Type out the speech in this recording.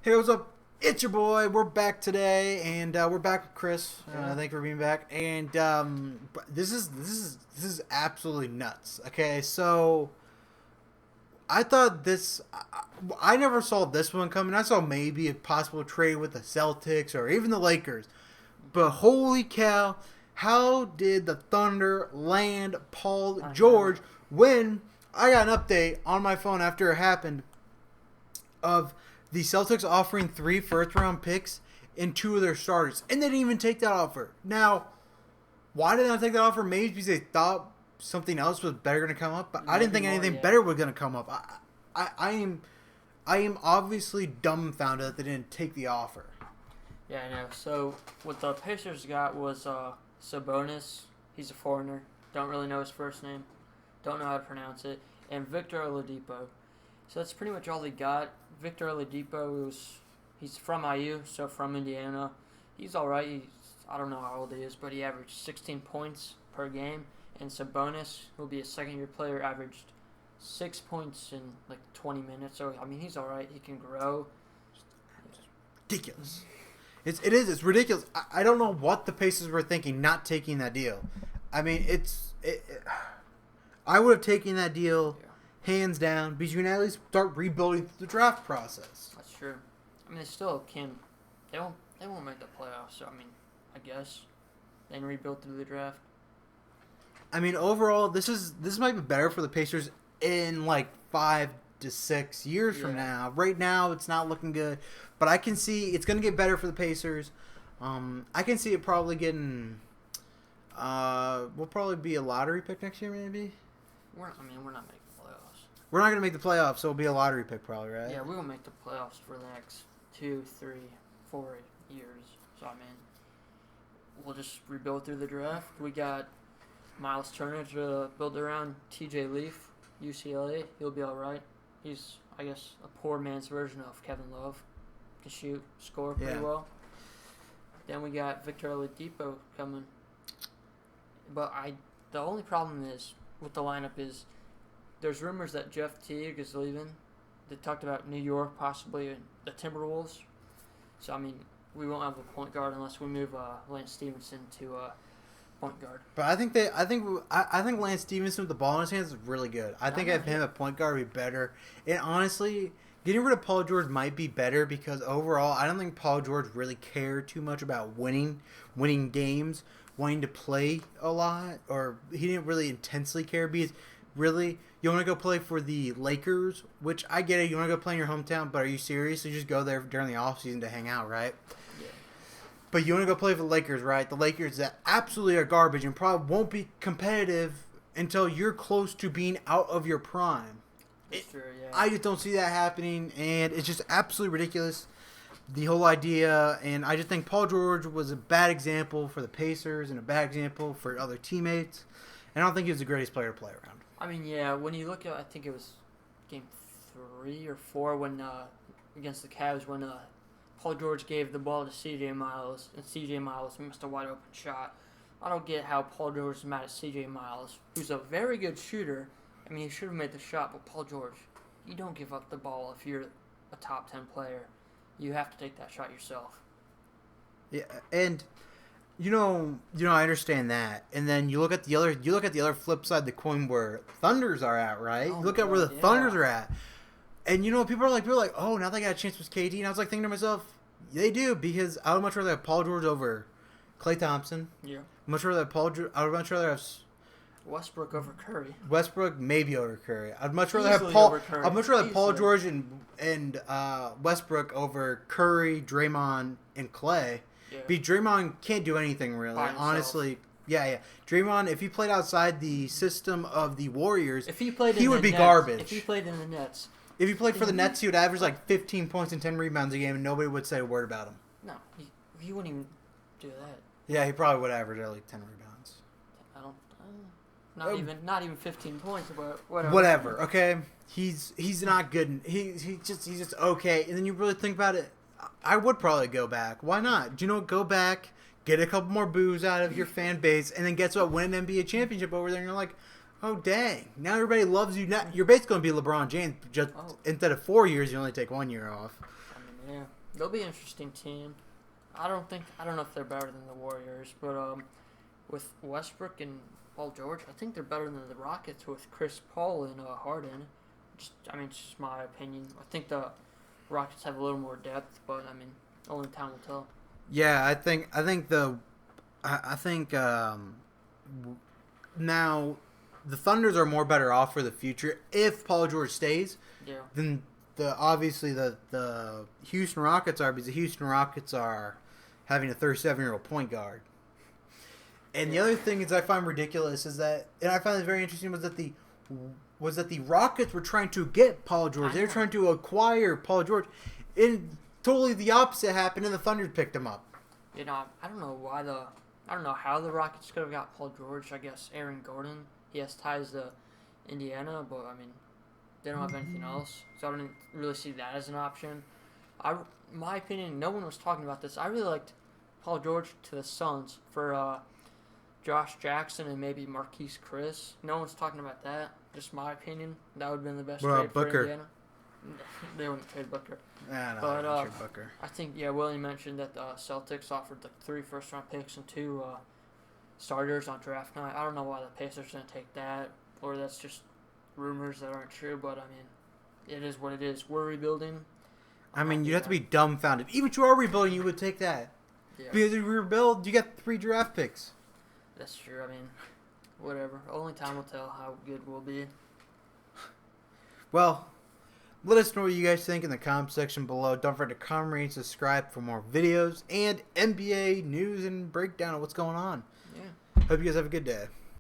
Hey, what's up? It's your boy. We're back today, and we're back with Chris. Yeah. Thank you for being back. And this is absolutely nuts. Okay, so I thought this. I never saw this one coming. I saw maybe a possible trade with the Celtics or even the Lakers, but holy cow! How did the Thunder land Paul I know. George when I got an update on my phone after it happened of the Celtics offering 3 first-round picks and 2 of their starters, and they didn't even take that offer. Now, why did they not take that offer? Maybe because they thought something else was better going to come up, but I didn't Maybe think more, anything yeah. better was going to come up. I am obviously dumbfounded that they didn't take the offer. Yeah, I know. So, what the Pacers got was Sabonis. He's a foreigner. Don't really know his first name. Don't know how to pronounce it. And Victor Oladipo. So, that's pretty much all they got. Victor Oladipo, he's from IU, so from Indiana. He's alright. I don't know how old he is, but he averaged 16 points per game. And Sabonis, who'll be a second-year player, averaged 6 points in like 20 minutes. So, I mean, he's alright. He can grow. Ridiculous. It's ridiculous. I don't know what the Pacers were thinking not taking that deal. I mean, I would have taken that deal Yeah, hands down because you can at least start rebuilding the draft process. that's true. I mean, they still can. They won't make the playoffs. So, I mean, I guess they can rebuild through the draft. I mean, overall, this might be better for the Pacers in like 5 to 6 years from Yeah. now. Right now, it's not looking good, but I can see it's going to get better for the Pacers. I can see it probably getting. Will probably be a lottery pick next year, maybe. We're not making the playoffs. We're not going to make the playoffs, so it'll be a lottery pick, probably, right? Yeah, we will make the playoffs for the next 2, 3, 4 years. So, I mean, we'll just rebuild through the draft. We got Miles Turner to build around. TJ Leaf, UCLA. He'll be all right. He's, I guess, a poor man's version of Kevin Love. Can shoot, score pretty Yeah. well. Then we got Victor Oladipo coming. But the only problem is with the lineup is there's rumors that Jeff Teague is leaving. They talked about New York possibly and the Timberwolves. So I mean, we won't have a point guard unless we move Lance Stevenson to point guard. But I think Lance Stevenson with the ball in his hands is really good. I think if him at point guard would be better. And honestly, getting rid of Paul George might be better because overall, I don't think Paul George really cared too much about winning games, wanting to play a lot, or he didn't really intensely care because really you want to go play for the Lakers, which I get it. You want to go play in your hometown, but are you serious? You just go there during the offseason to hang out, right? Yeah. But you want to go play for the Lakers, right? The Lakers that absolutely are garbage and probably won't be competitive until you're close to being out of your prime. That's true, yeah. I just don't see that happening, and it's just absolutely ridiculous, the whole idea. And I just think Paul George was a bad example for the Pacers and a bad example for other teammates. And I don't think he was the greatest player to play around. I mean, yeah, when you look at, I think it was game 3 or 4 when against the Cavs when Paul George gave the ball to C.J. Miles, and C.J. Miles missed a wide open shot. I don't get how Paul George is mad at C.J. Miles, who's a very good shooter. I mean, he should have made the shot, but Paul George, you don't give up the ball if you're a top 10 player. You have to take that shot yourself. Yeah, and I understand that. And then you look at the other flip side of the coin where Thunders are at, right? Oh You look my at where the God, yeah. Thunders are at. And people are like, oh, now they got a chance with KD. And I was like thinking to myself, they do, because I would much rather have Paul George over Klay Thompson. Yeah. I would much rather have Westbrook over Curry. Westbrook maybe over Curry. I'd much rather Easily have Paul. over Curry. I'd much rather have Paul Easily. George and Westbrook over Curry, Draymond, and Klay. Yeah. Draymond can't do anything really. By himself. Honestly, yeah. Draymond, if he played outside the system of the Warriors, If he played, he in would the be Nets, garbage. If he played in the Nets, if he played for the Mhm. Nets, he would average like 15 points and 10 rebounds a game, and nobody would say a word about him. no, he wouldn't even do that. Yeah, he probably would average at like 10 rebounds. I don't. Not even 15 points, but whatever. Whatever. Okay, he's not good. He's just okay. And then you really think about it. I would probably go back. Why not? Go back, get a couple more boos out of your fan base, and then guess what? Win an NBA championship over there, and you're like, oh dang! Now everybody loves you. Now you're basically going to be LeBron James. Just Oh. instead of 4 years, you only take 1 year off. I mean, Yeah, they'll be an interesting team. I don't know if they're better than the Warriors, but with Westbrook and Paul George, I think they're better than the Rockets with Chris Paul and Harden. It's just my opinion. I think the Rockets have a little more depth, but only time will tell. Yeah, I think now the Thunders are more better off for the future if Paul George stays. Yeah. Then obviously the Houston Rockets are, because the Houston Rockets are having a 37-year-old point guard. And the other thing is I find ridiculous is that, and I find it very interesting, was that the Rockets were trying to get Paul George. They were trying to acquire Paul George. And totally the opposite happened, and the Thunder picked him up. I don't know how the Rockets could have got Paul George. I guess Aaron Gordon, he has ties to Indiana, but they don't have anything else, so I didn't really see that as an option. My opinion, no one was talking about this. I really liked Paul George to the Suns for Josh Jackson and maybe Marquise Chris. No one's talking about that. Just my opinion. That would have been the best trade for Indiana. They wouldn't trade Booker. No, but trade Booker. I think, William mentioned that the Celtics offered 3 first-round picks and 2 starters on draft night. I don't know why the Pacers didn't take that, or that's just rumors that aren't true, but it is what it is. We're rebuilding. You'd have to be dumbfounded. Even if you are rebuilding, you would take that. Yeah. Because if you rebuild, you get 3 draft picks. That's true. Whatever. Only time will tell how good we'll be. Well, let us know what you guys think in the comment section below. Don't forget to comment, rate, and subscribe for more videos and NBA news and breakdown of what's going on. Yeah. Hope you guys have a good day.